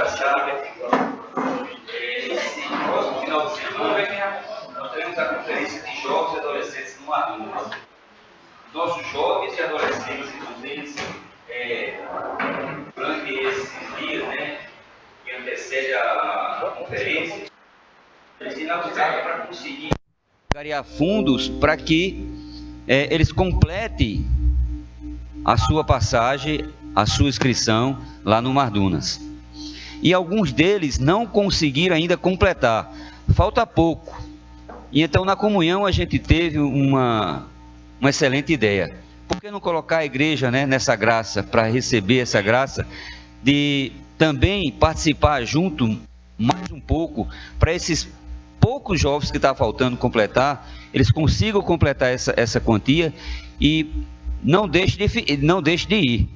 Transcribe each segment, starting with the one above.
passada, esse próximo final de semana, nós teremos a conferência de jovens e adolescentes no Mardunas. Nossos jovens e adolescentes, durante esses dias, que antecede a conferência, eles têm lutado para conseguir angariar fundos para que eles completem a sua passagem, a sua inscrição lá no Mardunas. E alguns deles não conseguiram ainda completar, falta pouco. E então na comunhão a gente teve uma excelente ideia. Por que não colocar a igreja nessa graça, para receber essa graça, de também participar junto mais um pouco, para esses poucos jovens que está faltando completar, eles consigam completar essa quantia e não deixe de ir,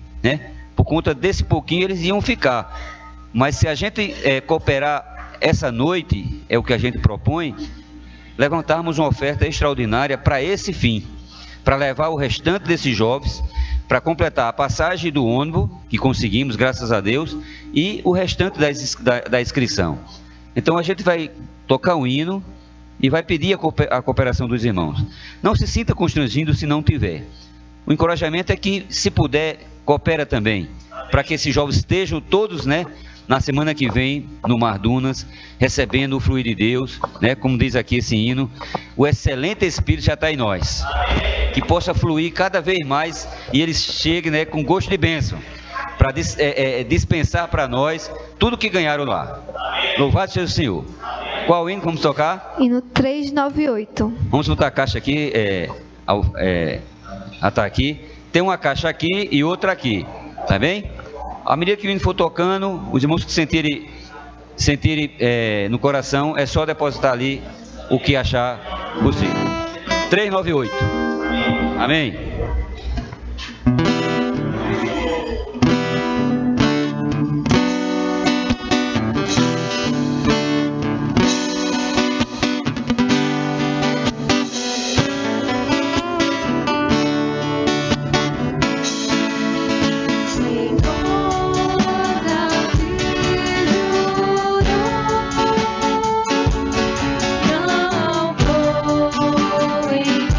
Por conta desse pouquinho eles iam ficar. Mas se a gente cooperar essa noite, é o que a gente propõe, levantarmos uma oferta extraordinária para esse fim, para levar o restante desses jovens, para completar a passagem do ônibus, que conseguimos, graças a Deus, e o restante da inscrição. Então a gente vai tocar o hino e vai pedir a cooperação dos irmãos. Não se sinta constrangido se não tiver. O encorajamento é que, se puder, coopera também, para que esses jovens estejam todos, na semana que vem, no Mardunas, recebendo o fluir de Deus, como diz aqui esse hino, o excelente Espírito já está em nós, que possa fluir cada vez mais e eles cheguem com gosto de bênção, para dispensar para nós tudo que ganharam lá. Louvado seja o Senhor. Qual hino vamos tocar? Hino 398. Vamos botar a caixa aqui, tá aqui. Tem uma caixa aqui e outra aqui, tá bem? À medida que o hino for tocando, os irmãos que sentirem no coração, é só depositar ali o que achar possível. 398. Amém? Não vou em minha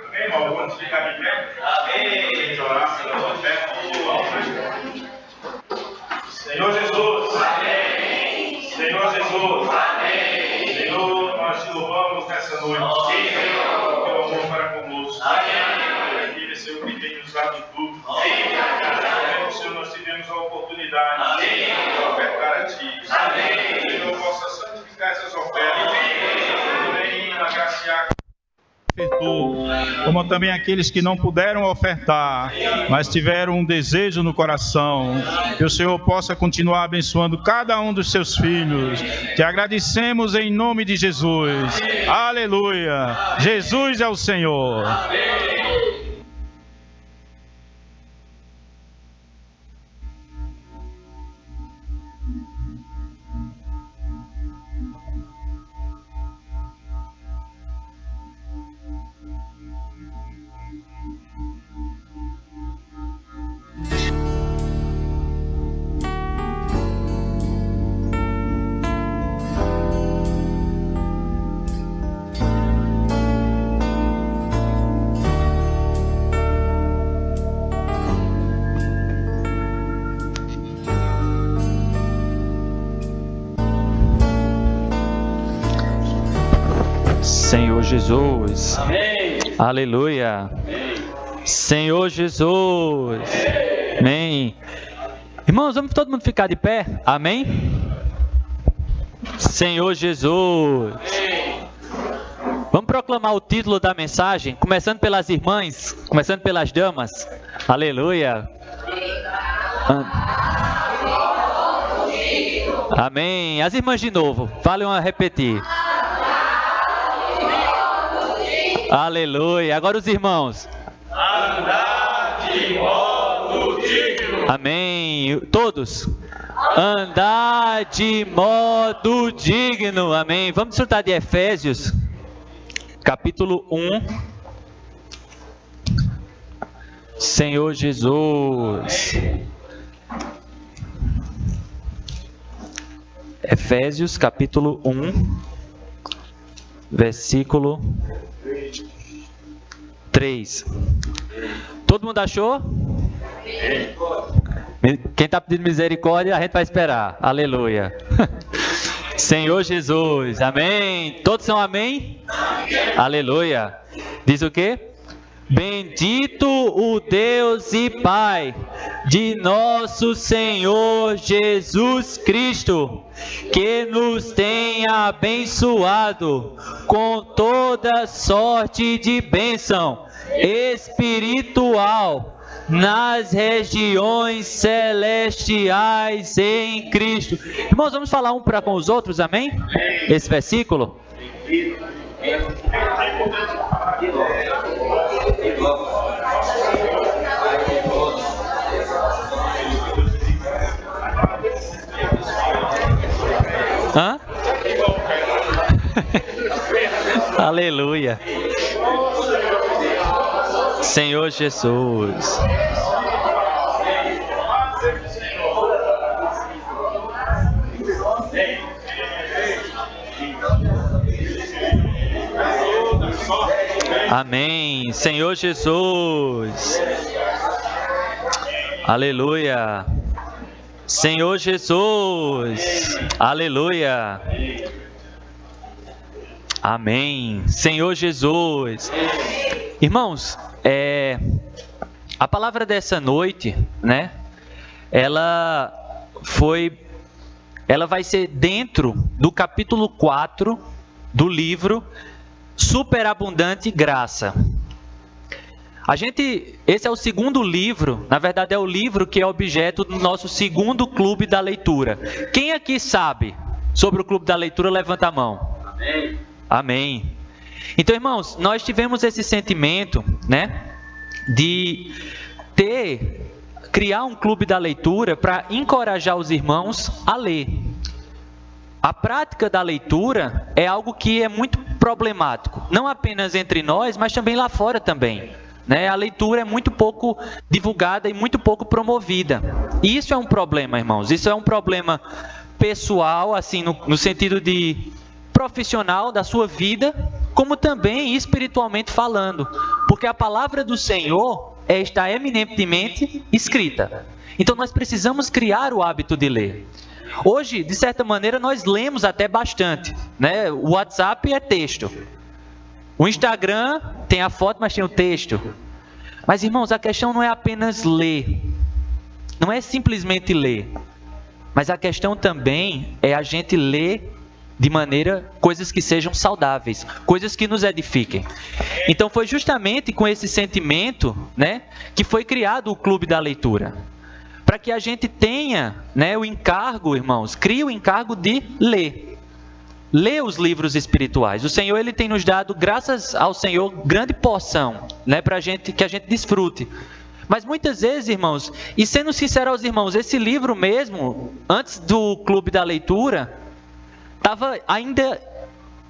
Amém, irmão? Vamos ficar de pé? Amém. Orar pela oferta do altar. Senhor Jesus. Amém. Senhor Jesus. Amém. Senhor, nós te louvamos nessa noite. Sim, Senhor. Teu amor para conosco. Amém. Filho, Senhor, que tem nos dado tudo. Sim. Senhor, nós tivemos a oportunidade de ofertar a Ti. Amém. Que Senhor possa santificar essas ofertas. Porém, agraciar como também aqueles que não puderam ofertar, mas tiveram um desejo no coração, que o Senhor possa continuar abençoando cada um dos seus filhos. Te agradecemos em nome de Jesus. Aleluia. Jesus é o Senhor. Senhor Jesus. Amém. Aleluia. Amém. Senhor Jesus. Amém. Irmãos, vamos todo mundo ficar de pé? Amém? Senhor Jesus. Amém. Vamos proclamar o título da mensagem, começando pelas irmãs, começando pelas damas. Aleluia. Amém. As irmãs de novo, valem a repetir. Aleluia. Agora os irmãos. Andar de modo digno. Amém. Todos. Andar de modo digno. Amém. Vamos desfrutar de Efésios, capítulo 1. Senhor Jesus. Efésios, capítulo 1, versículo 3. Todo mundo achou? Quem está pedindo misericórdia, a gente vai esperar. Aleluia. Senhor Jesus. Amém. Todos são amém? Aleluia. Diz o quê? Bendito o Deus e Pai de nosso Senhor Jesus Cristo, que nos tem abençoado com toda sorte de bênção espiritual nas regiões celestiais em Cristo. Irmãos, vamos falar um para com os outros, amém? Esse versículo. Hã? Aleluia. Senhor Jesus. Amém. Senhor Jesus. Aleluia. Senhor Jesus. Aleluia. Amém. Senhor Jesus. Irmãos, a palavra dessa noite, né? Ela vai ser dentro do capítulo 4 do livro Superabundante Graça. Esse é o segundo livro, na verdade é o livro que é objeto do nosso segundo clube da leitura. Quem aqui sabe sobre o clube da leitura, levanta a mão. Amém. Amém. Então, irmãos, nós tivemos esse sentimento, né, de criar um clube da leitura para encorajar os irmãos a ler. A prática da leitura é algo que é muito problemático, não apenas entre nós, mas também lá fora também. Né? A leitura é muito pouco divulgada e muito pouco promovida. E isso é um problema, irmãos. Isso é um problema pessoal, assim, no sentido de profissional da sua vida, como também espiritualmente falando, porque a palavra do Senhor está eminentemente escrita. Então nós precisamos criar o hábito de ler. Hoje, de certa maneira, nós lemos até bastante, né? O WhatsApp é texto. O Instagram tem a foto, mas tem o texto. Mas, irmãos, a questão não é apenas ler. Não é simplesmente ler. Mas a questão também é a gente ler de maneira, coisas que sejam saudáveis, coisas que nos edifiquem. Então foi justamente com esse sentimento, né, que foi criado o Clube da Leitura. Para que a gente tenha, né, o encargo, irmãos, crie o encargo de ler. Ler os livros espirituais. O Senhor, Ele tem nos dado, graças ao Senhor, grande porção, né, para que a gente desfrute. Mas muitas vezes, irmãos, e sendo sincero aos irmãos, esse livro mesmo, antes do Clube da Leitura, estava ainda,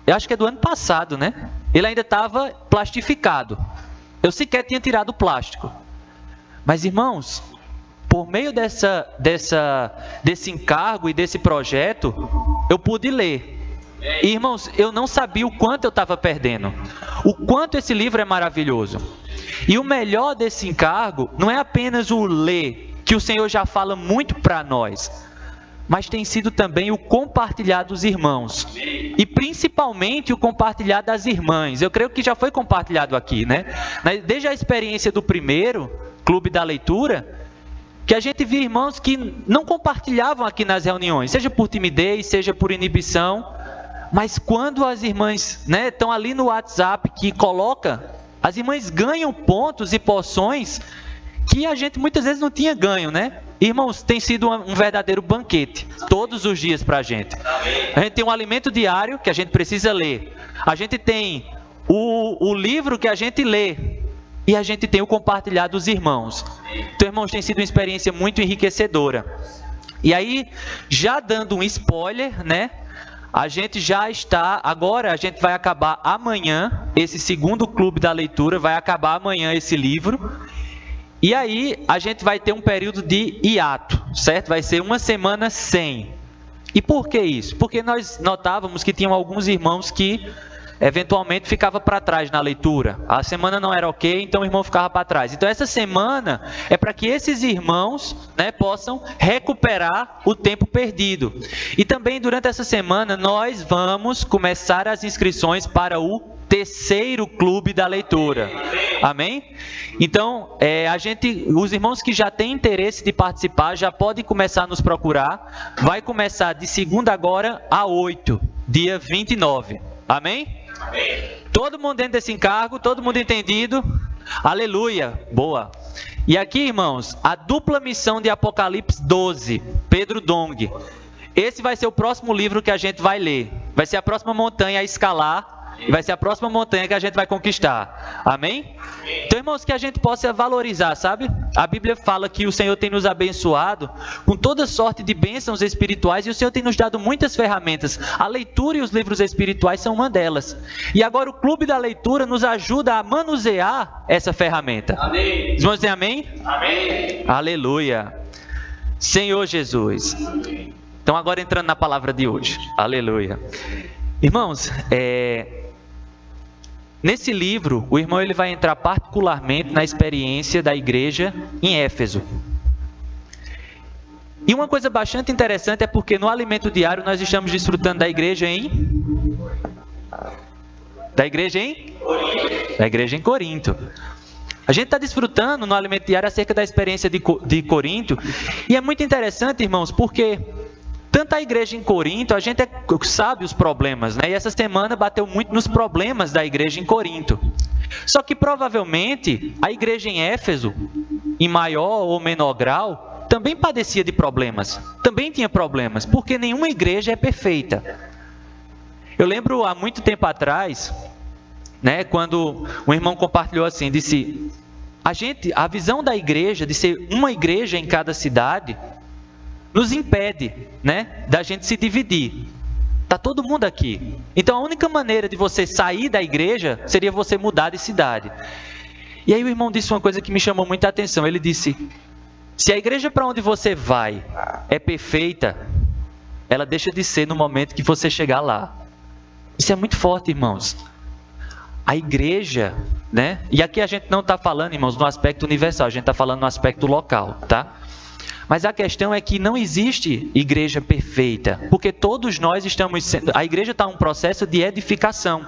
eu acho que é do ano passado, né? Ele ainda estava plastificado. Eu sequer tinha tirado o plástico. Mas, irmãos, por meio desse encargo e desse projeto, eu pude ler. E, irmãos, eu não sabia o quanto eu estava perdendo. O quanto esse livro é maravilhoso. E o melhor desse encargo não é apenas o ler, que o Senhor já fala muito para nós, mas tem sido também o compartilhar dos irmãos. E principalmente o compartilhar das irmãs. Eu creio que já foi compartilhado aqui, né? Desde a experiência do primeiro Clube da Leitura, que a gente via irmãos que não compartilhavam aqui nas reuniões, seja por timidez, seja por inibição, mas quando as irmãs, né, estão ali no WhatsApp que coloca, as irmãs ganham pontos e porções que a gente muitas vezes não tinha ganho, né? Irmãos, tem sido um verdadeiro banquete, todos os dias para a gente. A gente tem um alimento diário que a gente precisa ler. A gente tem o livro que a gente lê. E a gente tem o compartilhar dos irmãos. Então, irmãos, tem sido uma experiência muito enriquecedora. E aí, já dando um spoiler, né? A gente já está, agora a gente vai acabar amanhã, esse segundo Clube da Leitura, vai acabar amanhã esse livro. E aí, a gente vai ter um período de hiato, certo? Vai ser uma semana sem. E por que isso? Porque nós notávamos que tinham alguns irmãos que eventualmente ficava para trás na leitura. A semana não era ok, então o irmão ficava para trás. Então essa semana é para que esses irmãos, né, possam recuperar o tempo perdido. E também durante essa semana nós vamos começar as inscrições para o terceiro Clube da Leitura. Amém? Então, os irmãos que já têm interesse de participar já podem começar a nos procurar. Vai começar de segunda agora a 8, dia 29. Amém? Amém. Todo mundo dentro desse encargo, todo mundo entendido? Aleluia, boa. E aqui, irmãos, a dupla missão de Apocalipse 12, Pedro Dong. Esse vai ser o próximo livro que a gente vai ler. Vai ser a próxima montanha a escalar. E vai ser a próxima montanha que a gente vai conquistar. Amém? Então, irmãos, que a gente possa valorizar, sabe? A Bíblia fala que o Senhor tem nos abençoado com toda sorte de bênçãos espirituais e o Senhor tem nos dado muitas ferramentas. A leitura e os livros espirituais são uma delas. E agora o Clube da Leitura nos ajuda a manusear essa ferramenta. Amém. Os irmãos dizem amém? Amém. Aleluia. Senhor Jesus. Então, agora entrando na palavra de hoje. Aleluia. Irmãos, nesse livro, o irmão ele vai entrar particularmente na experiência da igreja em Éfeso. E uma coisa bastante interessante é porque no alimento diário nós estamos desfrutando da igreja em Corinto. A gente está desfrutando no alimento diário acerca da experiência de Corinto. E é muito interessante, irmãos, porque tanto a igreja em Corinto, a gente sabe os problemas, né? E essa semana bateu muito nos problemas da igreja em Corinto. Só que provavelmente a igreja em Éfeso, em maior ou menor grau, também padecia de problemas. Também tinha problemas, porque nenhuma igreja é perfeita. Eu lembro há muito tempo atrás, né, quando um irmão compartilhou assim, disse: a visão da igreja, de ser uma igreja em cada cidade, nos impede, né, da gente se dividir. Está todo mundo aqui. Então a única maneira de você sair da igreja seria você mudar de cidade. E aí o irmão disse uma coisa que me chamou muita atenção. Ele disse: se a igreja para onde você vai é perfeita, ela deixa de ser no momento que você chegar lá. Isso é muito forte, irmãos. a igreja, né? E aqui a gente não está falando, irmãos, no aspecto universal, a gente está falando no aspecto local, tá? Mas a questão é que não existe igreja perfeita, porque todos nós estamos sendo... A igreja está em um processo de edificação.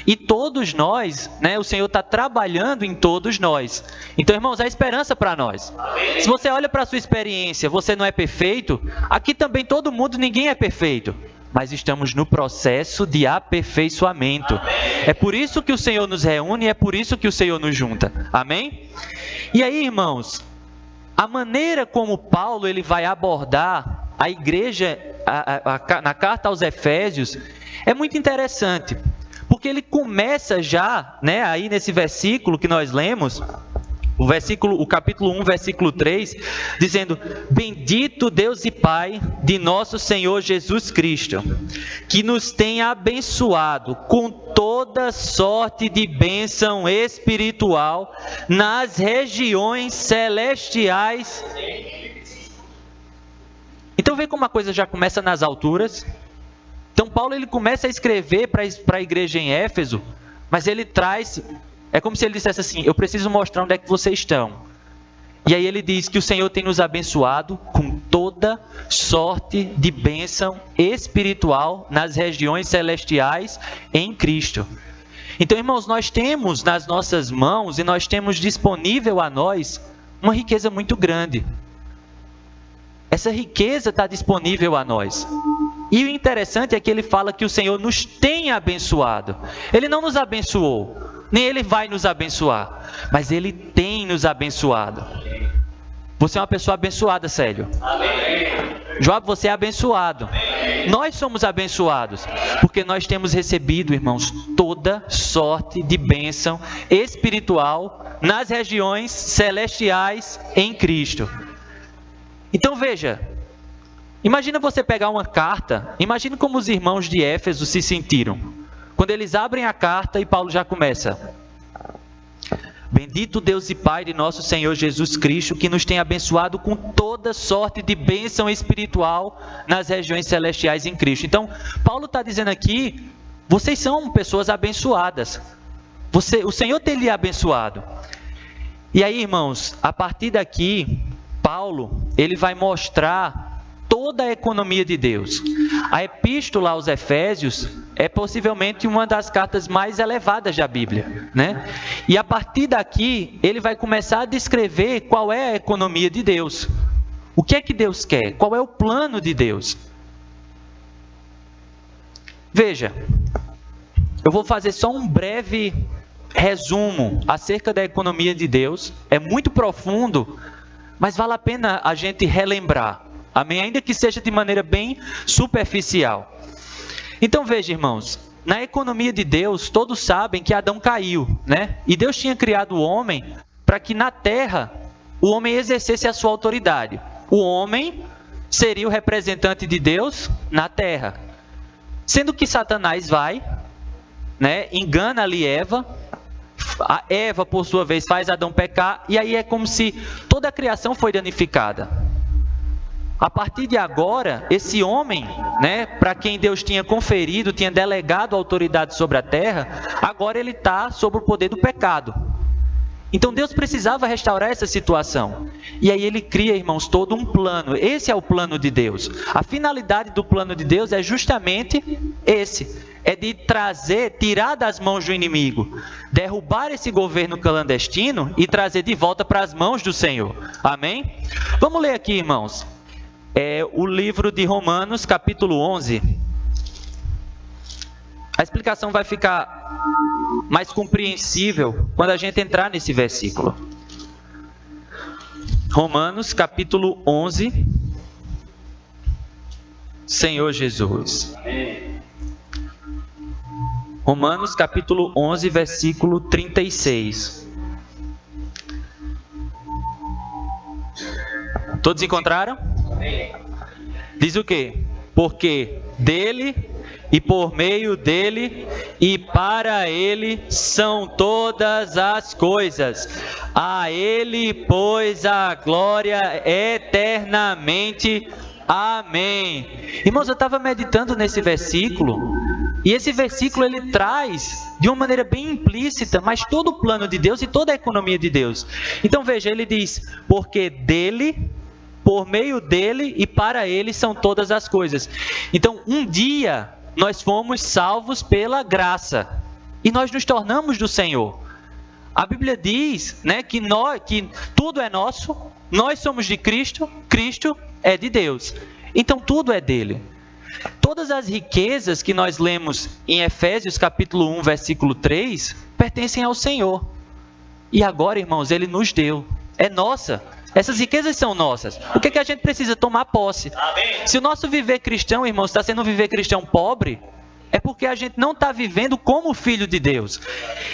E todos nós, né, o Senhor está trabalhando em todos nós. Então, irmãos, há esperança para nós. Se você olha para a sua experiência, você não é perfeito, aqui também todo mundo, ninguém é perfeito. Mas estamos no processo de aperfeiçoamento. É por isso que o Senhor nos reúne, é por isso que o Senhor nos junta. Amém? E aí, irmãos, a maneira como Paulo ele vai abordar a igreja na carta aos Efésios é muito interessante. Porque ele começa já, né, aí nesse versículo que nós lemos, o capítulo 1, versículo 3, dizendo: Bendito Deus e Pai de nosso Senhor Jesus Cristo, que nos tem abençoado com toda sorte de bênção espiritual nas regiões celestiais. Então vê como a coisa já começa nas alturas. Então Paulo ele começa a escrever para a igreja em Éfeso, mas ele traz... É como se ele dissesse assim: eu preciso mostrar onde é que vocês estão. E aí ele diz que o Senhor tem nos abençoado com toda sorte de bênção espiritual nas regiões celestiais em Cristo. Então, irmãos, nós temos nas nossas mãos e nós temos disponível a nós uma riqueza muito grande. Essa riqueza está disponível a nós. E o interessante é que ele fala que o Senhor nos tem abençoado. Ele não nos abençoou, nem Ele vai nos abençoar, mas Ele tem nos abençoado. Você é uma pessoa abençoada, Célio. Amém. Joab, você é abençoado. Amém. Nós somos abençoados, porque nós temos recebido, irmãos, toda sorte de bênção espiritual nas regiões celestiais em Cristo. Então veja, imagina você pegar uma carta, imagine como os irmãos de Éfeso se sentiram. Quando eles abrem a carta e Paulo já começa: Bendito Deus e Pai de nosso Senhor Jesus Cristo, que nos tem abençoado com toda sorte de bênção espiritual nas regiões celestiais em Cristo. Então, Paulo está dizendo aqui, vocês são pessoas abençoadas. O Senhor tem lhe abençoado. E aí, irmãos, a partir daqui, Paulo, ele vai mostrar toda a economia de Deus. A epístola aos Efésios é possivelmente uma das cartas mais elevadas da Bíblia, né? E a partir daqui, ele vai começar a descrever qual é a economia de Deus. O que é que Deus quer? Qual é o plano de Deus? Veja, eu vou fazer só um breve resumo acerca da economia de Deus. É muito profundo, mas vale a pena a gente relembrar. Amém? Ainda que seja de maneira bem superficial. Então veja, irmãos, na economia de Deus, todos sabem que Adão caiu, né? E Deus tinha criado o homem para que na terra o homem exercesse a sua autoridade. O homem seria o representante de Deus na terra. Sendo que Satanás vai, né, engana ali Eva, a Eva por sua vez faz Adão pecar, e aí é como se toda a criação foi danificada. A partir de agora, esse homem, né, para quem Deus tinha conferido, tinha delegado a autoridade sobre a terra, agora ele está sob o poder do pecado. Então Deus precisava restaurar essa situação. E aí ele cria, irmãos, todo um plano. Esse é o plano de Deus. A finalidade do plano de Deus é justamente esse. É de tirar das mãos do inimigo, derrubar esse governo clandestino e trazer de volta para as mãos do Senhor. Amém? Vamos ler aqui, irmãos. O livro de Romanos, capítulo 11. A explicação vai ficar mais compreensível quando a gente entrar nesse versículo. Romanos, capítulo 11. Senhor Jesus. Romanos, capítulo 11, versículo 36. Todos encontraram? Diz o quê? Porque dele e por meio dele e para ele são todas as coisas. A ele, pois, a glória eternamente. Amém. Irmãos, eu estava meditando nesse versículo E esse versículo ele traz de uma maneira bem implícita, mas todo o plano de Deus e toda a economia de Deus. Então veja, ele diz, porque dele, por meio dele e para ele são todas as coisas. Então um dia nós fomos salvos pela graça e nós nos tornamos do Senhor. A Bíblia diz, né, que tudo é nosso, nós somos de Cristo, Cristo é de Deus. Então tudo é dele. Todas as riquezas que nós lemos em Efésios capítulo 1, versículo 3, pertencem ao Senhor. E agora, irmãos, ele nos deu. É nossa. Essas riquezas são nossas. O que é que a gente precisa? Tomar posse. Se o nosso viver cristão, irmãos, está sendo um viver cristão pobre, é porque a gente não está vivendo como filho de Deus.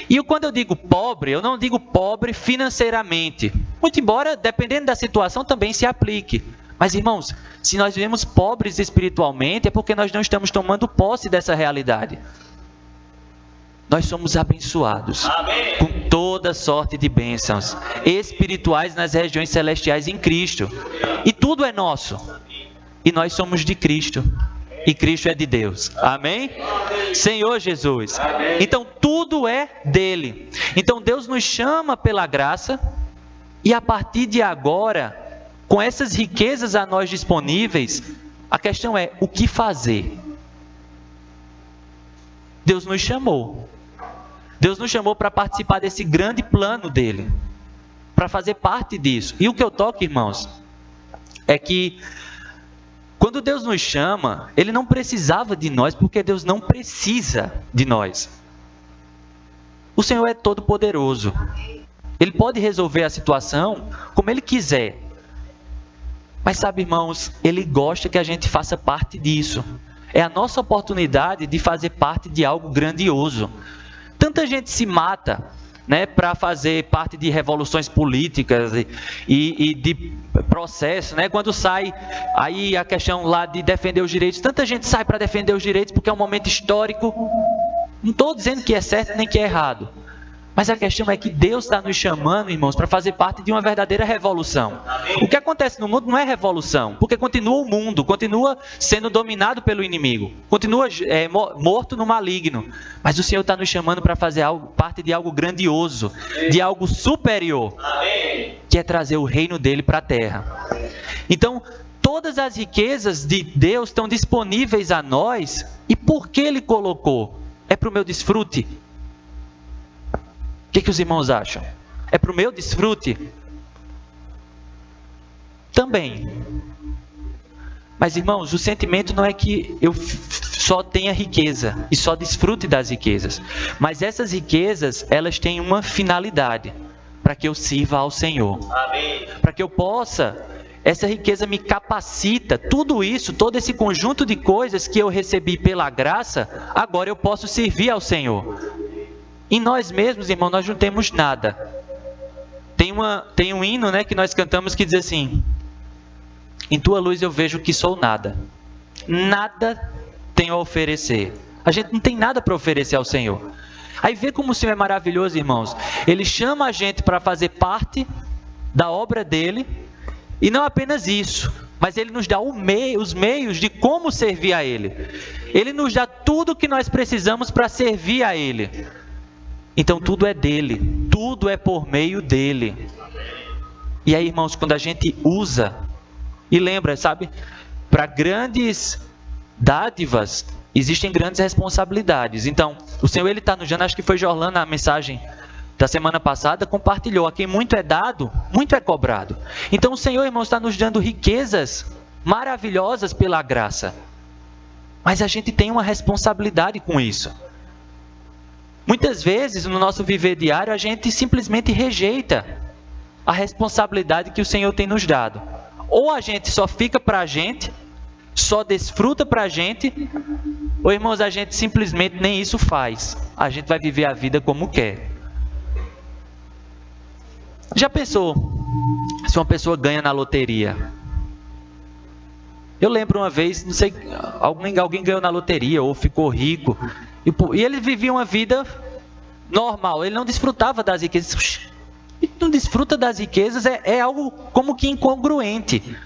E quando eu digo pobre, eu não digo pobre financeiramente. Muito embora, dependendo da situação, também se aplique. Mas, irmãos, se nós vivemos pobres espiritualmente, é porque nós não estamos tomando posse dessa realidade. Nós somos abençoados com toda sorte de bênçãos espirituais nas regiões celestiais em Cristo. E tudo é nosso. E nós somos de Cristo. E Cristo é de Deus. Amém? Senhor Jesus. Então, tudo é dele. Então, Deus nos chama pela graça. E a partir de agora, com essas riquezas a nós disponíveis, a questão é o que fazer. Deus nos chamou. Deus nos chamou para participar desse grande plano dele, para fazer parte disso. E o que eu toco, irmãos, é que quando Deus nos chama, ele não precisava de nós, porque Deus não precisa de nós. O Senhor é todo poderoso. Ele pode resolver a situação como ele quiser. Mas sabe, irmãos, ele gosta que a gente faça parte disso. É a nossa oportunidade de fazer parte de algo grandioso. Tanta gente se mata, né, para fazer parte de revoluções políticas e de processos, né? Quando sai aí a questão lá de defender os direitos, tanta gente sai para defender os direitos porque é um momento histórico. Não estou dizendo que é certo nem que é errado. Mas a questão é que Deus está nos chamando, irmãos, para fazer parte de uma verdadeira revolução. O que acontece no mundo não é revolução, porque continua o mundo, continua sendo dominado pelo inimigo, continua morto no maligno. Mas o Senhor está nos chamando para fazer parte de algo grandioso, de algo superior, que é trazer o reino dele para a terra. Então, todas as riquezas de Deus estão disponíveis a nós. E por que ele colocou? É para o meu desfrute. O que os irmãos acham? É para o meu desfrute? Também. Mas, irmãos, o sentimento não é que eu só tenha riqueza e só desfrute das riquezas. Mas essas riquezas, elas têm uma finalidade. Para que eu sirva ao Senhor. Para que eu possa... Essa riqueza me capacita. Tudo isso, todo esse conjunto de coisas que eu recebi pela graça, agora eu posso servir ao Senhor. Em nós mesmos, irmão, nós não temos nada. Tem um hino, né, que nós cantamos que diz assim: em tua luz eu vejo que sou nada. Nada tenho a oferecer. A gente não tem nada para oferecer ao Senhor. Aí vê como o Senhor é maravilhoso, irmãos. Ele chama a gente para fazer parte da obra dele. E não apenas isso, mas ele nos dá os meios de como servir a ele. Ele nos dá tudo o que nós precisamos para servir a ele. Então tudo é dele, tudo é por meio dele. E aí, irmãos, quando a gente usa, e lembra, sabe, para grandes dádivas, existem grandes responsabilidades. Então, o Senhor, ele está nos dando, acho que foi Jorlan na mensagem da semana passada, compartilhou, a quem muito é dado, muito é cobrado. Então o Senhor, irmãos, está nos dando riquezas maravilhosas pela graça. Mas a gente tem uma responsabilidade com isso. Muitas vezes, no nosso viver diário, a gente simplesmente rejeita a responsabilidade que o Senhor tem nos dado. Ou a gente só fica para a gente, só desfruta para a gente, ou, irmãos, a gente simplesmente nem isso faz. A gente vai viver a vida como quer. Já pensou se uma pessoa ganha na loteria? Eu lembro uma vez, não sei, alguém ganhou na loteria ou ficou rico. E ele vivia uma vida normal, ele não desfrutava das riquezas. Ele não desfruta das riquezas, é algo como que incongruente.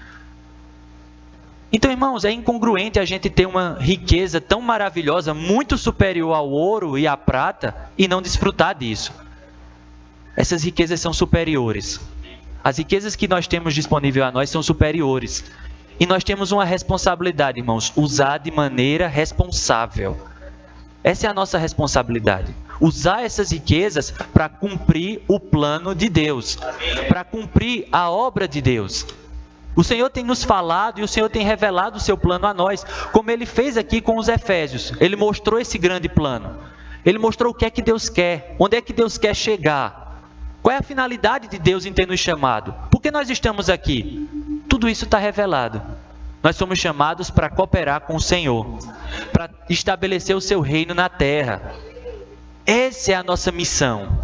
Então, irmãos, é incongruente a gente ter uma riqueza tão maravilhosa, muito superior ao ouro e à prata, e não desfrutar disso. Essas riquezas são superiores. As riquezas que nós temos disponível a nós são superiores. E nós temos uma responsabilidade, irmãos, usar de maneira responsável. Essa é a nossa responsabilidade. Usar essas riquezas para cumprir o plano de Deus, para cumprir a obra de Deus. O Senhor tem nos falado e o Senhor tem revelado o seu plano a nós, como Ele fez aqui com os Efésios. Ele mostrou esse grande plano. Ele mostrou o que é que Deus quer, onde é que Deus quer chegar. Qual é a finalidade de Deus em ter nos chamado? Por que nós estamos aqui? Tudo isso está revelado. Nós somos chamados para cooperar com o Senhor, para estabelecer o seu reino na terra. Essa é a nossa missão.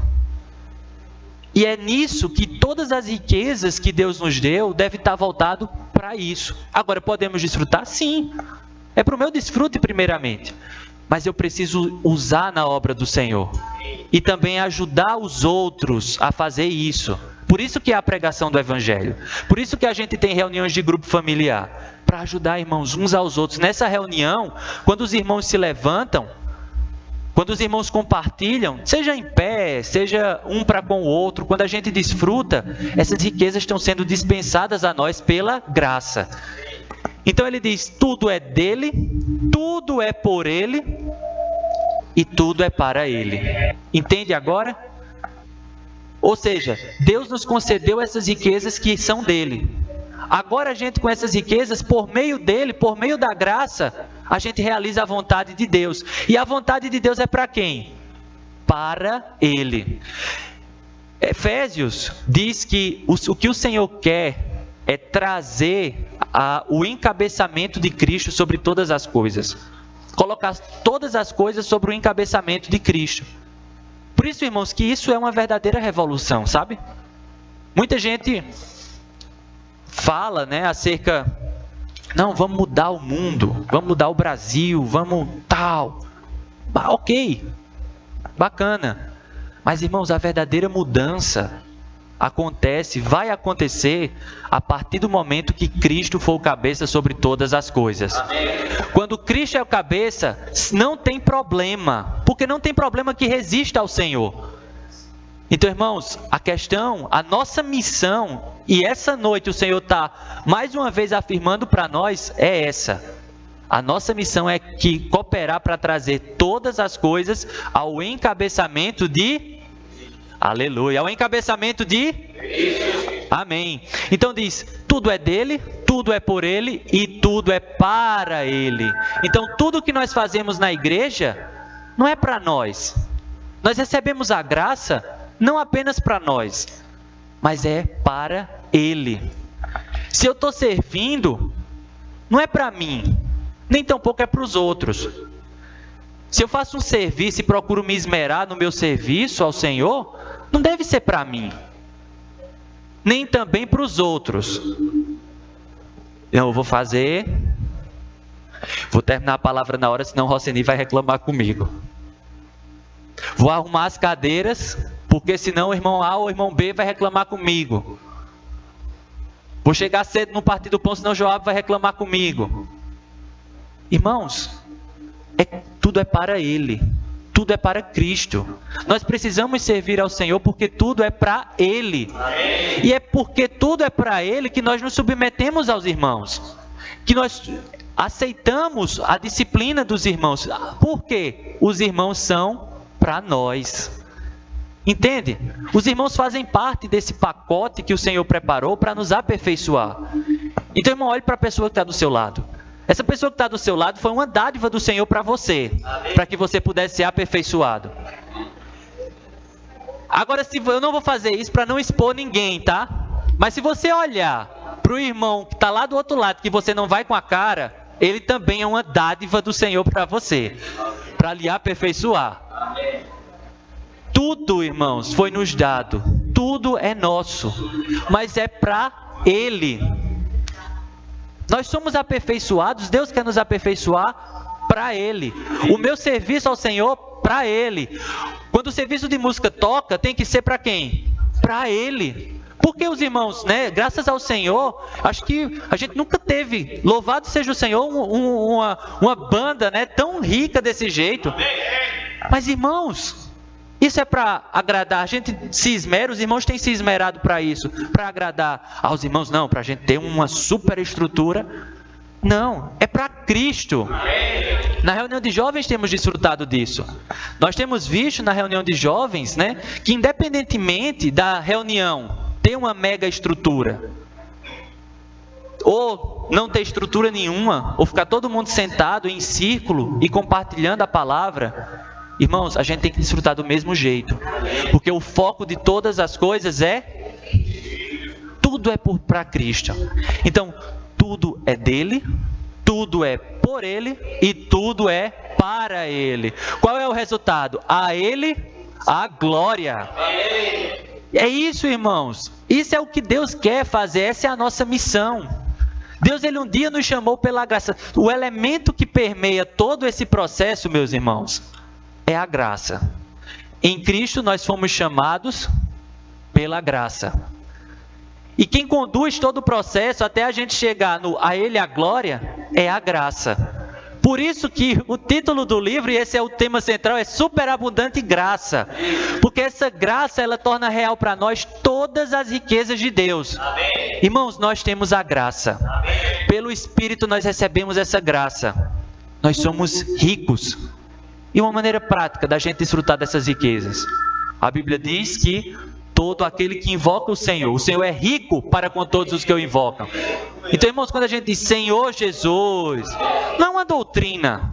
E é nisso que todas as riquezas que Deus nos deu devem estar voltado para isso. Agora, podemos desfrutar? Sim. É para o meu desfrute primeiramente. Mas eu preciso usar na obra do Senhor. E também ajudar os outros a fazer isso. Por isso que é a pregação do Evangelho. Por isso que a gente tem reuniões de grupo familiar. Para ajudar, irmãos, uns aos outros. Nessa reunião, quando os irmãos se levantam, quando os irmãos compartilham, seja em pé, seja um para com o outro, quando a gente desfruta, essas riquezas estão sendo dispensadas a nós pela graça. Então ele diz, tudo é dele, tudo é por ele e tudo é para ele. Entende agora? Ou seja, Deus nos concedeu essas riquezas que são dele. Agora a gente com essas riquezas, por meio dele, por meio da graça, a gente realiza a vontade de Deus. E a vontade de Deus é para quem? Para ele. Efésios diz que o que o Senhor quer é trazer o encabeçamento de Cristo sobre todas as coisas. Colocar todas as coisas sobre o encabeçamento de Cristo. Por isso, irmãos, que isso é uma verdadeira revolução, sabe? Muita gente fala, acerca... Não, vamos mudar o mundo, vamos mudar o Brasil, vamos tal. Ok, bacana. Mas, irmãos, a verdadeira mudança vai acontecer a partir do momento que Cristo for o cabeça sobre todas as coisas. Amém. Quando Cristo é o cabeça, não tem problema, porque não tem problema que resista ao Senhor. Então, irmãos, a nossa missão, e essa noite o Senhor está mais uma vez afirmando para nós, é essa. A nossa missão é cooperar para trazer todas as coisas ao encabeçamento de... Aleluia, ao encabeçamento de... Amém. Então diz, tudo é dele, tudo é por ele e tudo é para ele. Então tudo que nós fazemos na igreja não é para nós. Nós recebemos a graça não apenas para nós, mas é para ele. Se eu estou servindo, não é para mim, nem tampouco é para os outros. Se eu faço um serviço e procuro me esmerar no meu serviço ao Senhor, não deve ser para mim, nem também para os outros. Eu vou terminar a palavra na hora, senão o Roseni vai reclamar comigo. Vou arrumar as cadeiras, porque senão o irmão A ou o irmão B vai reclamar comigo. Vou chegar cedo no partido do pão, senão o Joab vai reclamar comigo. Irmãos, tudo é para ele. Tudo é para Cristo. Nós precisamos servir ao Senhor porque tudo é para ele. Amém. E é porque tudo é para ele que nós nos submetemos aos irmãos. Que nós aceitamos a disciplina dos irmãos. Por quê? Os irmãos são para nós. Entende? Os irmãos fazem parte desse pacote que o Senhor preparou para nos aperfeiçoar. Então, irmão, olhe para a pessoa que está do seu lado. Essa pessoa que está do seu lado foi uma dádiva do Senhor para você, para que você pudesse ser aperfeiçoado. Agora, eu não vou fazer isso para não expor ninguém, tá? Mas se você olhar para o irmão que está lá do outro lado, que você não vai com a cara, ele também é uma dádiva do Senhor para você, para lhe aperfeiçoar. Tudo, irmãos, foi nos dado, tudo é nosso, mas é para ele. Nós somos aperfeiçoados, Deus quer nos aperfeiçoar para ele. O meu serviço ao Senhor, para ele. Quando o serviço de música toca, tem que ser para quem? Para ele. Porque os irmãos, né, graças ao Senhor, acho que a gente nunca teve, louvado seja o Senhor, uma banda, né, tão rica desse jeito. Mas irmãos, isso é para agradar, a gente se esmera, os irmãos têm se esmerado para isso, para agradar aos irmãos, não, para a gente ter uma super estrutura. Não, é para Cristo. Na reunião de jovens temos desfrutado disso. Nós temos visto na reunião de jovens, né, que independentemente da reunião ter uma mega estrutura, ou não ter estrutura nenhuma, ou ficar todo mundo sentado em círculo e compartilhando a palavra, irmãos, a gente tem que desfrutar do mesmo jeito, porque o foco de todas as coisas é, tudo é para Cristo. Então, tudo é dele, tudo é por ele e tudo é para ele. Qual é o resultado? A ele a glória. É isso, irmãos. Isso é o que Deus quer fazer, essa é a nossa missão. Deus, ele um dia nos chamou pela graça. O elemento que permeia todo esse processo, meus irmãos, é a graça. Em Cristo nós fomos chamados pela graça. E quem conduz todo o processo até a gente chegar a Ele a glória é a graça. Por isso que o título do livro, e esse é o tema central, é Superabundante Graça. Porque essa graça, ela torna real para nós todas as riquezas de Deus. Amém. Irmãos, nós temos a graça. Amém. Pelo Espírito nós recebemos essa graça. Nós somos ricos. E uma maneira prática da gente desfrutar dessas riquezas. A Bíblia diz que todo aquele que invoca o Senhor é rico para com todos os que o invocam. Então, irmãos, quando a gente diz Senhor Jesus, não é uma doutrina,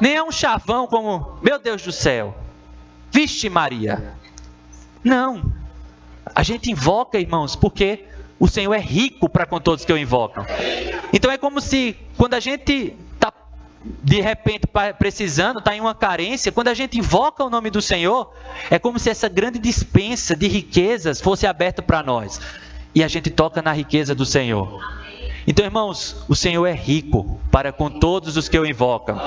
nem é um chavão como, meu Deus do céu, vixe Maria. Não, a gente invoca, irmãos, porque o Senhor é rico para com todos que o invocam. Então é como se, quando a gente está de repente precisando, está em uma carência, quando a gente invoca o nome do Senhor, é como se essa grande dispensa de riquezas fosse aberta para nós. E a gente toca na riqueza do Senhor. Então, irmãos, o Senhor é rico para com todos os que o invocam.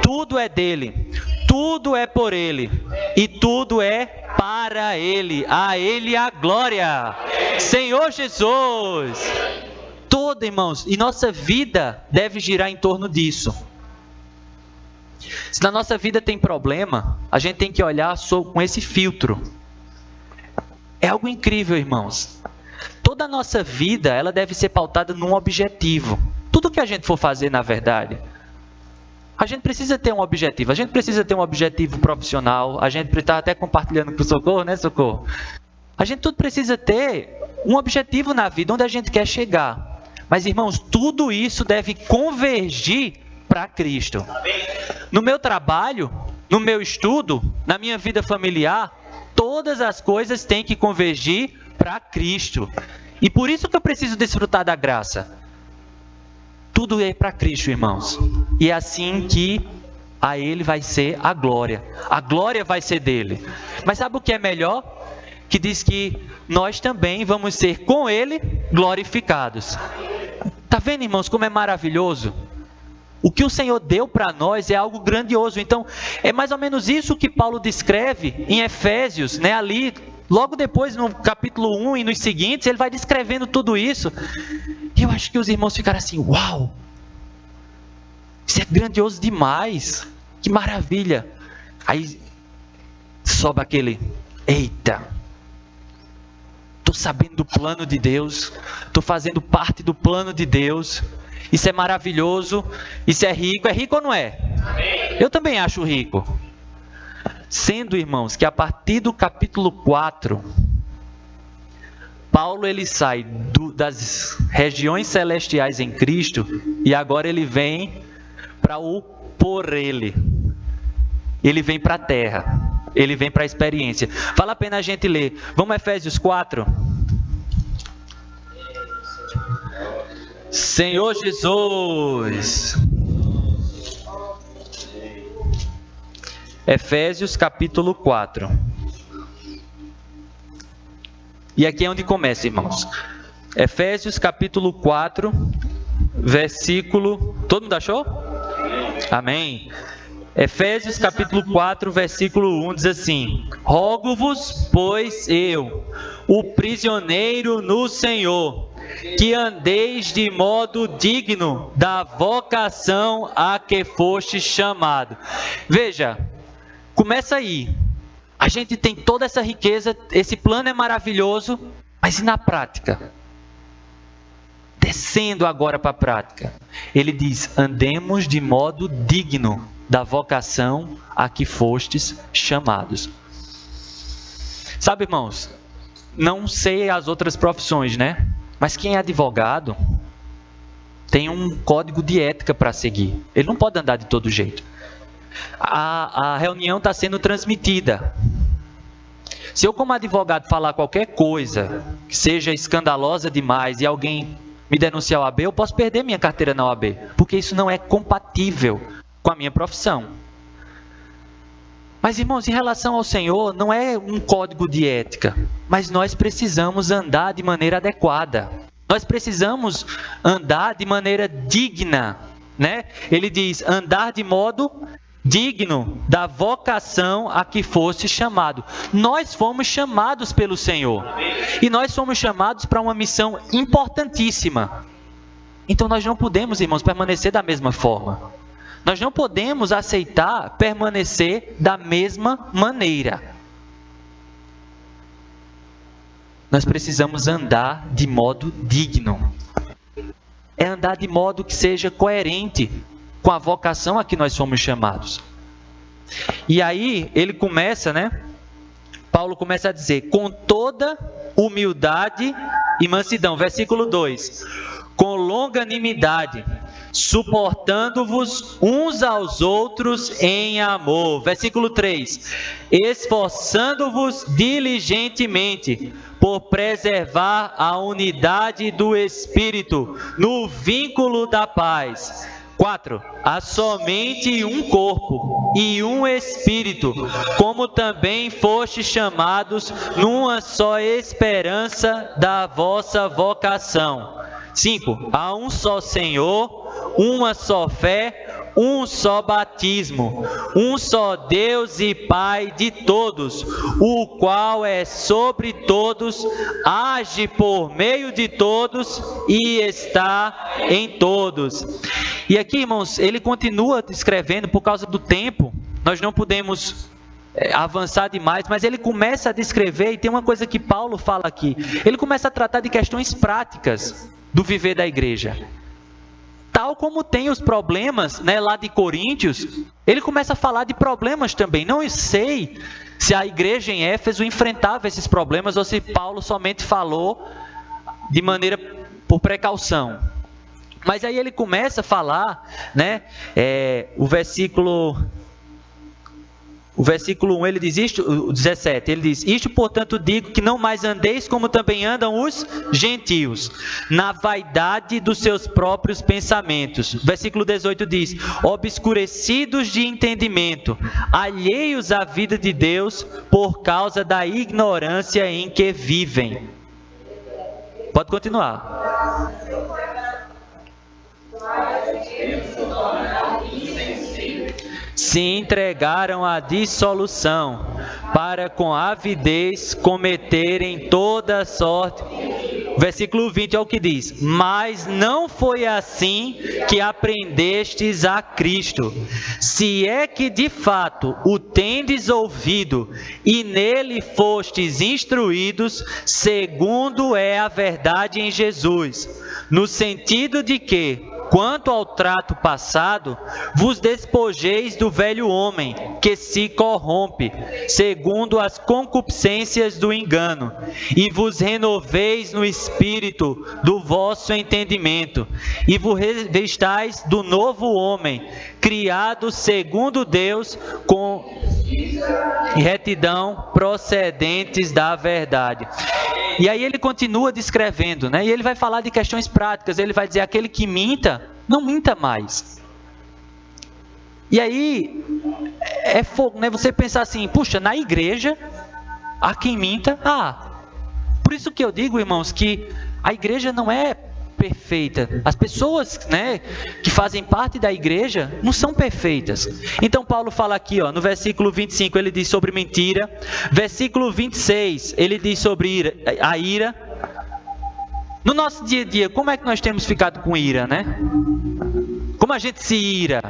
Tudo é dele, tudo é por ele e tudo é para ele. A ele a glória. Senhor Jesus. Toda, irmãos, e nossa vida deve girar em torno disso. Se na nossa vida tem problema, a gente tem que olhar com esse filtro. É algo incrível, irmãos. Toda a nossa vida, ela deve ser pautada num objetivo. Tudo que a gente for fazer, na verdade, a gente precisa ter um objetivo. A gente precisa ter um objetivo profissional. A gente está até compartilhando com o Socorro, né, Socorro? A gente tudo precisa ter um objetivo na vida, onde a gente quer chegar. Mas, irmãos, tudo isso deve convergir para Cristo. No meu trabalho, no meu estudo, na minha vida familiar, todas as coisas têm que convergir para Cristo. E por isso que eu preciso desfrutar da graça. Tudo é para Cristo, irmãos. E é assim que a Ele vai ser a glória. A glória vai ser dele. Mas sabe o que é melhor? Que diz que nós também vamos ser com Ele glorificados. Tá vendo, irmãos, como é maravilhoso? O que o Senhor deu para nós é algo grandioso. Então, é mais ou menos isso que Paulo descreve em Efésios, né? Ali, logo depois, no capítulo 1 e nos seguintes, ele vai descrevendo tudo isso. E eu acho que os irmãos ficaram assim, uau! Isso é grandioso demais! Que maravilha! Aí, sobe aquele, eita! Estou sabendo do plano de Deus, estou fazendo parte do plano de Deus. Isso é maravilhoso, isso é rico ou não é? Eu também acho rico. Sendo, irmãos, que a partir do capítulo 4, Paulo ele sai das regiões celestiais em Cristo e agora ele vem para o por ele. Ele vem para a terra, ele vem para a experiência. Vale a pena a gente ler. Vamos a Efésios 4. Senhor Jesus. Efésios capítulo 4. E aqui é onde começa, irmãos. Efésios capítulo 4, versículo... Todo mundo achou? Amém. Efésios capítulo 4, versículo 1 diz assim: Rogo-vos, pois eu, o prisioneiro no Senhor, que andeis de modo digno da vocação a que foste chamado. Veja, começa aí. A gente tem toda essa riqueza, esse plano é maravilhoso, mas e na prática? Descendo agora para a prática, ele diz: andemos de modo digno da vocação a que fostes chamados. Sabe, irmãos, não sei as outras profissões, né? Mas quem é advogado tem um código de ética para seguir. Ele não pode andar de todo jeito. A reunião está sendo transmitida. Se eu, como advogado, falar qualquer coisa que seja escandalosa demais e alguém me denunciar a OAB, eu posso perder minha carteira na OAB, porque isso não é compatível com a minha profissão. Mas, irmãos, em relação ao Senhor, não é um código de ética, mas nós precisamos andar de maneira adequada. Nós precisamos andar de maneira digna, né? Ele diz: andar de modo digno da vocação a que fosse chamado. Nós fomos chamados pelo Senhor. E nós fomos chamados para uma missão importantíssima. Então nós não podemos, irmãos, permanecer da mesma forma. Nós não podemos aceitar permanecer da mesma maneira. Nós precisamos andar de modo digno. É andar de modo que seja coerente com a vocação a que nós fomos chamados. E aí ele começa, né? Paulo começa a dizer: com toda humildade e mansidão. Versículo 2. Com longanimidade, suportando-vos uns aos outros em amor. Versículo 3. Esforçando-vos diligentemente por preservar a unidade do Espírito no vínculo da paz. 4. Há somente um corpo e um Espírito, como também fostes chamados numa só esperança da vossa vocação. 5. Há um só Senhor, uma só fé, um só batismo, um só Deus e Pai de todos, o qual é sobre todos, age por meio de todos e está em todos. E aqui, irmãos, ele continua descrevendo, por causa do tempo, nós não podemos avançar demais, mas ele começa a descrever, e tem uma coisa que Paulo fala aqui, ele começa a tratar de questões práticas do viver da igreja. Tal como tem os problemas, né, lá de Coríntios, ele começa a falar de problemas também. Não sei se a igreja em Éfeso enfrentava esses problemas ou se Paulo somente falou de maneira por precaução. Mas aí ele começa a falar, né, o versículo 1, ele diz isto, o 17, ele diz: isto, portanto, digo que não mais andeis como também andam os gentios, na vaidade dos seus próprios pensamentos. Versículo 18 diz: obscurecidos de entendimento, alheios à vida de Deus por causa da ignorância em que vivem. Pode continuar. Se entregaram à dissolução, para com avidez cometerem toda sorte. Versículo 20 é o que diz: mas não foi assim que aprendestes a Cristo, se é que de fato o tendes ouvido e nele fostes instruídos, segundo é a verdade em Jesus, no sentido de que, quanto ao trato passado, vos despojeis do velho homem, que se corrompe, segundo as concupiscências do engano, e vos renoveis no espírito do vosso entendimento, e vos revestais do novo homem, criado segundo Deus, com retidão procedentes da verdade. E aí ele continua descrevendo, né? E ele vai falar de questões práticas. Ele vai dizer: aquele que minta, não minta mais. E aí é fogo, né? Você pensar assim: puxa, na igreja há quem minta. Por isso que eu digo, irmãos, que a igreja não é perfeita. As pessoas, né, que fazem parte da igreja não são perfeitas. Então Paulo fala aqui, no versículo 25, ele diz sobre mentira. Versículo 26, ele diz sobre a ira. No nosso dia a dia, como é que nós temos ficado com ira, né? Como a gente se ira?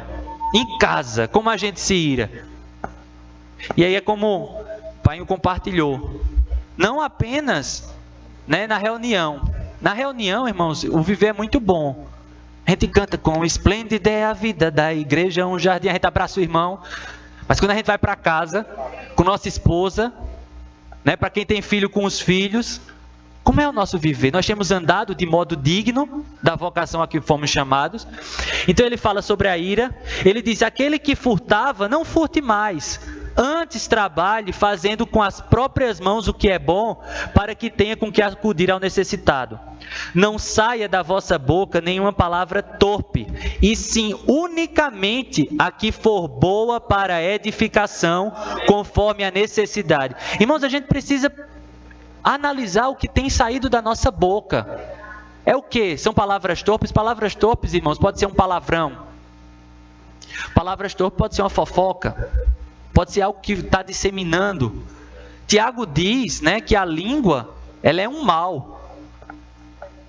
Em casa, como a gente se ira? E aí é como o Pai compartilhou. Não apenas, né, na reunião. Na reunião, irmãos, o viver é muito bom. A gente canta com esplêndida é a vida da igreja, um jardim, a gente abraça o irmão. Mas quando a gente vai para casa, com nossa esposa, né, para quem tem filho, com os filhos, como é o nosso viver? Nós temos andado de modo digno da vocação a que fomos chamados. Então ele fala sobre a ira. Ele diz, aquele que furtava, não furte mais. Antes trabalhe fazendo com as próprias mãos o que é bom, para que tenha com que acudir ao necessitado. Não saia da vossa boca nenhuma palavra torpe, e sim unicamente a que for boa para a edificação, conforme a necessidade. Irmãos, a gente precisa analisar o que tem saído da nossa boca. É o que? São palavras torpes? Palavras torpes, irmãos, pode ser um palavrão. Palavras torpes pode ser uma fofoca. Pode ser algo que está disseminando. Tiago diz, né, que a língua, ela é um mal.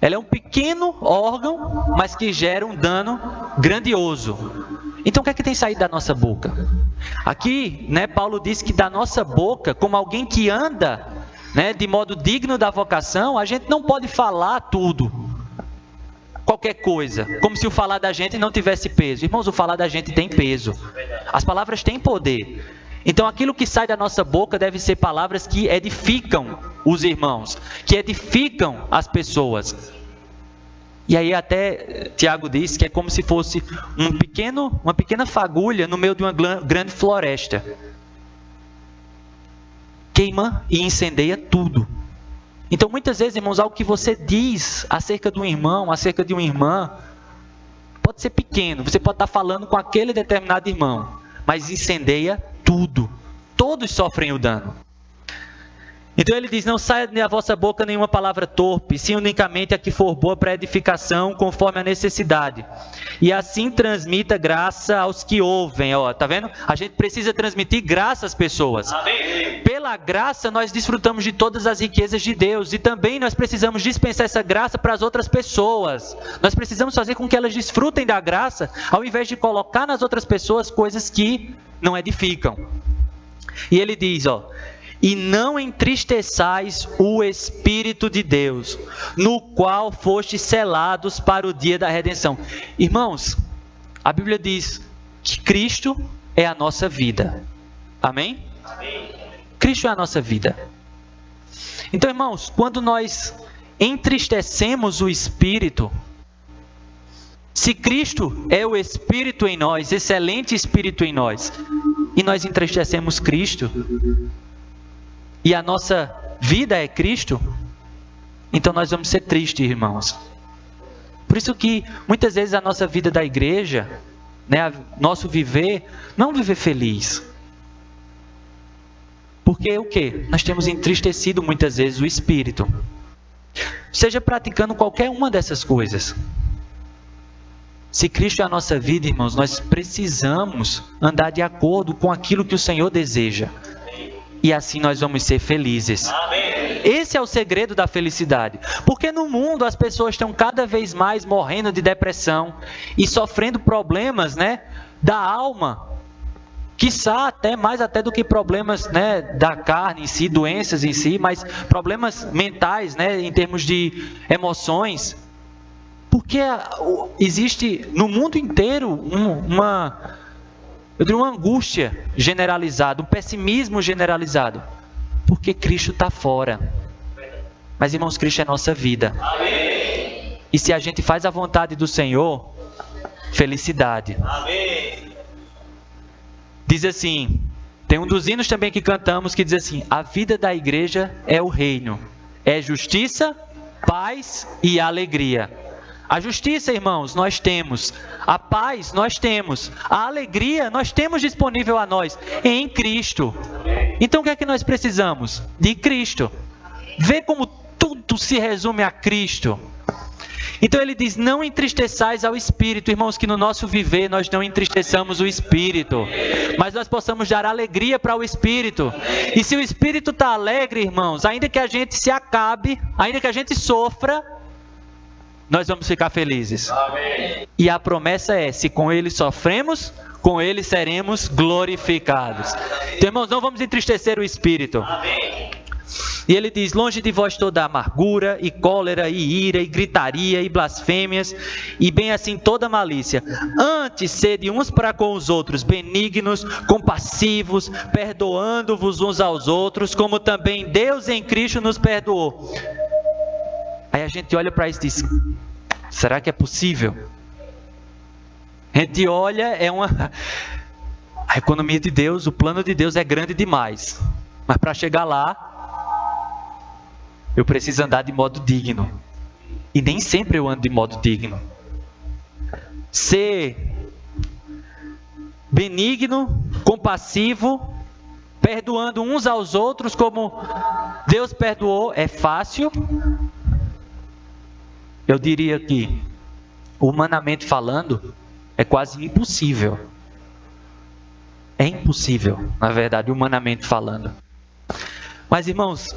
Ela é um pequeno órgão, mas que gera um dano grandioso. Então o que é que tem saído da nossa boca? Aqui, né, Paulo diz que da nossa boca, como alguém que anda, né, de modo digno da vocação, a gente não pode falar tudo, qualquer coisa, como se o falar da gente não tivesse peso. Irmãos, o falar da gente tem peso. As palavras têm poder. Então aquilo que sai da nossa boca deve ser palavras que edificam os irmãos, que edificam as pessoas. E aí até Tiago diz que é como se fosse uma pequena fagulha no meio de uma grande floresta. Queima e incendeia tudo. Então muitas vezes, irmãos, algo que você diz acerca de um irmão, acerca de uma irmã, pode ser pequeno. Você pode estar falando com aquele determinado irmão, mas incendeia tudo. Todos sofrem o dano. Então ele diz, não saia da vossa boca nenhuma palavra torpe, sim unicamente a que for boa para edificação, conforme a necessidade. E assim transmita graça aos que ouvem. Tá vendo? A gente precisa transmitir graça às pessoas. Amém. Pela graça nós desfrutamos de todas as riquezas de Deus. E também nós precisamos dispensar essa graça para as outras pessoas. Nós precisamos fazer com que elas desfrutem da graça, ao invés de colocar nas outras pessoas coisas que não edificam. E ele diz, e não entristeçais o Espírito de Deus, no qual fostes selados para o dia da redenção. Irmãos, a Bíblia diz que Cristo é a nossa vida. Amém? Amém. Cristo é a nossa vida. Então, irmãos, quando nós entristecemos o Espírito, se Cristo é o Espírito em nós, excelente Espírito em nós, e nós entristecemos Cristo, e a nossa vida é Cristo, então nós vamos ser tristes, irmãos. Por isso que muitas vezes a nossa vida da igreja, né, nosso viver, não viver feliz. Porque o quê? Nós temos entristecido muitas vezes o Espírito. Seja praticando qualquer uma dessas coisas. Se Cristo é a nossa vida, irmãos, nós precisamos andar de acordo com aquilo que o Senhor deseja. E assim nós vamos ser felizes. Amém. Esse é o segredo da felicidade. Porque no mundo as pessoas estão cada vez mais morrendo de depressão e sofrendo problemas, né, da alma. Quiçá até mais do que problemas, né, da carne em si, doenças em si, mas problemas mentais, né, em termos de emoções. Porque existe no mundo inteiro uma angústia generalizada, um pessimismo generalizado, porque Cristo está fora. Mas, irmãos, Cristo é a nossa vida. Amém. E se a gente faz a vontade do Senhor, felicidade. Amém. Diz assim, tem um dos hinos também que cantamos que diz assim, a vida da igreja é o reino, é justiça, paz e alegria. A justiça, irmãos, nós temos. A paz, nós temos. A alegria, nós temos disponível a nós em Cristo. Então, o que é que nós precisamos? De Cristo. Vê como tudo se resume a Cristo. Então ele diz, não entristeçais ao Espírito. Irmãos, que no nosso viver nós não entristeçamos o Espírito, mas nós possamos dar alegria para o Espírito. E se o Espírito está alegre, irmãos, ainda que a gente se acabe, ainda que a gente sofra, nós vamos ficar felizes. Amém. E a promessa é, se com ele sofremos, com ele seremos glorificados. Então, irmãos, não vamos entristecer o Espírito. Amém. E ele diz, longe de vós toda amargura, e cólera, e ira, e gritaria, e blasfêmias, e bem assim toda malícia. Antes sede uns para com os outros benignos, compassivos, perdoando-vos uns aos outros, como também Deus em Cristo nos perdoou. Aí a gente olha para isso e diz, será que é possível? A gente olha, a economia de Deus, o plano de Deus é grande demais. Mas para chegar lá, eu preciso andar de modo digno. E nem sempre eu ando de modo digno. Ser benigno, compassivo, perdoando uns aos outros como Deus perdoou, é fácil? Eu diria que, humanamente falando, é quase impossível. É impossível, na verdade, humanamente falando. Mas, irmãos,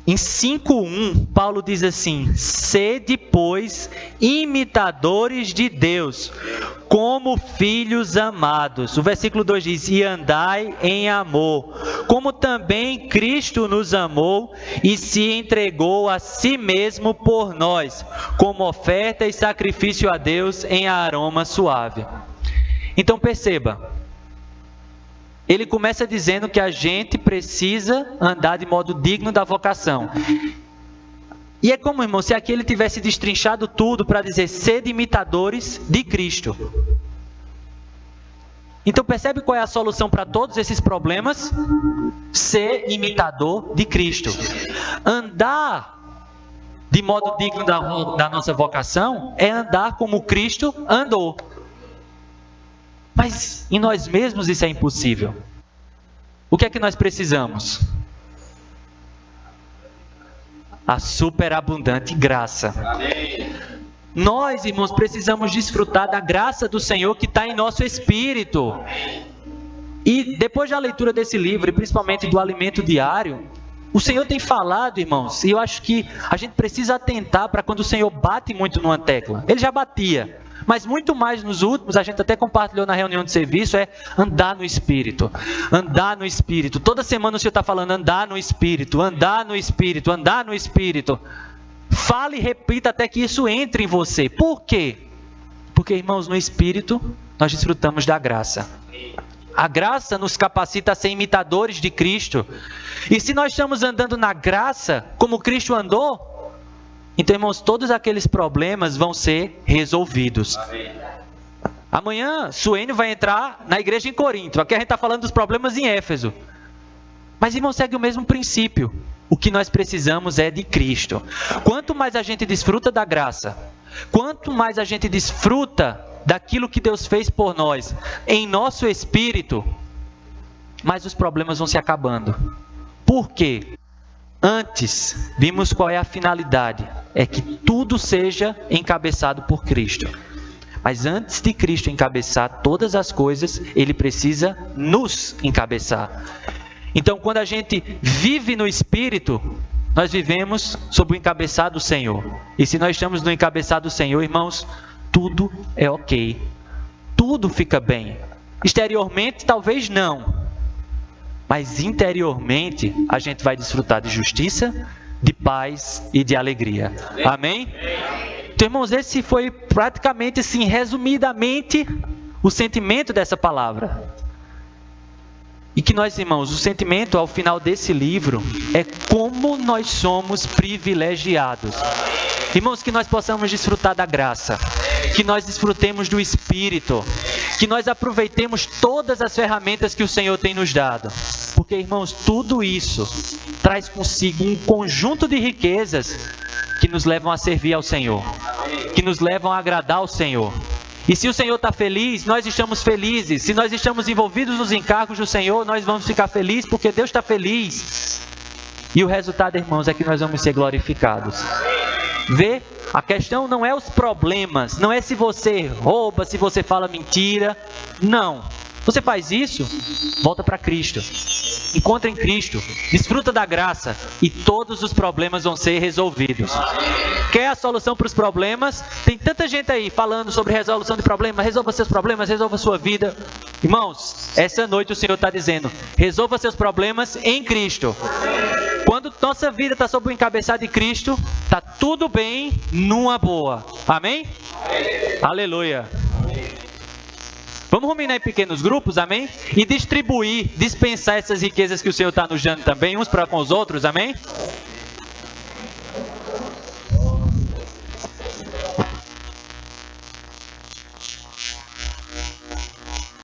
em 5:1, Paulo diz assim, sede, pois, imitadores de Deus, como filhos amados. O versículo 2 diz, e andai em amor, como também Cristo nos amou e se entregou a si mesmo por nós, como oferta e sacrifício a Deus em aroma suave. Então perceba, ele começa dizendo que a gente precisa andar de modo digno da vocação. E é como, irmão, se aqui ele tivesse destrinchado tudo para dizer, sede imitadores de Cristo. Então percebe qual é a solução para todos esses problemas? Ser imitador de Cristo. Andar de modo digno da nossa vocação é andar como Cristo andou. Mas em nós mesmos isso é impossível. O que é que nós precisamos? A superabundante graça. Amém. Nós, irmãos, precisamos desfrutar da graça do Senhor que está em nosso espírito. E depois da leitura desse livro, e principalmente do alimento diário, o Senhor tem falado, irmãos, e eu acho que a gente precisa atentar para quando o Senhor bate muito numa tecla. Ele já batia. Mas muito mais nos últimos, a gente até compartilhou na reunião de serviço, é andar no Espírito. Andar no Espírito. Toda semana o Senhor está falando andar no Espírito, andar no Espírito, andar no Espírito. Fale e repita até que isso entre em você. Por quê? Porque, irmãos, no Espírito nós desfrutamos da graça. A graça nos capacita a ser imitadores de Cristo. E se nós estamos andando na graça, como Cristo andou, então, irmãos, todos aqueles problemas vão ser resolvidos. Amém. Amanhã, Suênio vai entrar na igreja em Corinto. Aqui a gente está falando dos problemas em Éfeso. Mas, irmão, segue o mesmo princípio. O que nós precisamos é de Cristo. Quanto mais a gente desfruta da graça, quanto mais a gente desfruta daquilo que Deus fez por nós em nosso espírito, mais os problemas vão se acabando. Por quê? Antes, vimos qual é a finalidade. É que tudo seja encabeçado por Cristo. Mas antes de Cristo encabeçar todas as coisas, Ele precisa nos encabeçar. Então, quando a gente vive no Espírito, nós vivemos sob o encabeçado do Senhor. E se nós estamos no encabeçado do Senhor, irmãos, tudo é ok. Tudo fica bem. Exteriormente, talvez não. Mas interiormente, a gente vai desfrutar de justiça, de paz e de alegria. Amém? Então, irmãos, esse foi praticamente, assim, resumidamente, o sentimento dessa palavra. E que nós, irmãos, o sentimento ao final desse livro é como nós somos privilegiados. Irmãos, que nós possamos desfrutar da graça, que nós desfrutemos do Espírito, que nós aproveitemos todas as ferramentas que o Senhor tem nos dado. Porque, irmãos, tudo isso traz consigo um conjunto de riquezas que nos levam a servir ao Senhor, que nos levam a agradar ao Senhor. E se o Senhor está feliz, nós estamos felizes. Se nós estamos envolvidos nos encargos do Senhor, nós vamos ficar felizes porque Deus está feliz. E o resultado, irmãos, é que nós vamos ser glorificados. Vê A questão não é os problemas, não é se você rouba, se você fala mentira. Não. Você faz isso, volta para Cristo. Encontra em Cristo, desfruta da graça e todos os problemas vão ser resolvidos. Quer a solução para os problemas? Tem tanta gente aí falando sobre resolução de problemas. Resolva seus problemas, resolva sua vida. Irmãos, essa noite o Senhor está dizendo, resolva seus problemas em Cristo. Quando nossa vida está sob o encabeçado de Cristo, está tudo bem, numa boa. Amém? Aleluia. Vamos ruminar em pequenos grupos, amém? E distribuir, dispensar essas riquezas que o Senhor está nos dando também, uns para com os outros, amém?